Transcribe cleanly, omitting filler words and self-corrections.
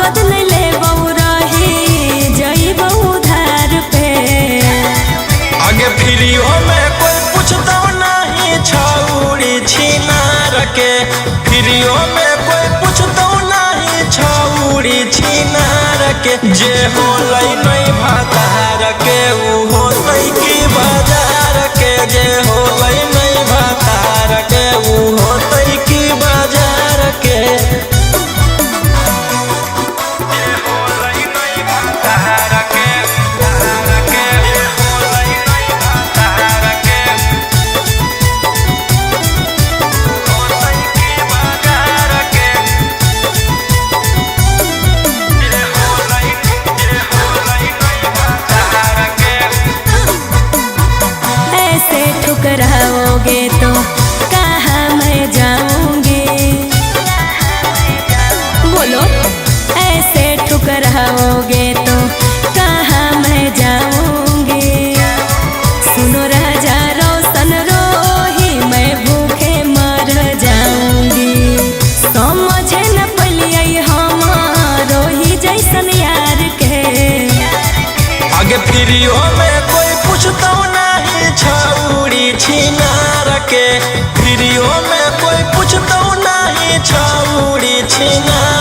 बदले ले रही जइबो उधार पे। आगे फ्रीओ में कोई पूछता नहीं छौड़ी छिनार के। फ्रीओ में कोई पूछता नहीं छौड़ी छिनार के। जे होलै नहीं भातार के ऊ होलै की बाजार के। जे होलै नहीं भातार के ऊ होलै की बाजार के। ठुकराओगे तो कहाँ मैं जाऊंगी, बोलो ऐसे ठुकराओगे तो कहाँ मैं जाऊंगी। सुनो राजा रोशन रोही मैं भूखे मर जाऊंगी। समझे न पलिए हम रोही जैसन यार के। आगे फ्रीओ में कोई पूछता नहीं छौड़ी छिनार के। फ्रीओ में कोई पूछता नहीं छौड़ी छिनार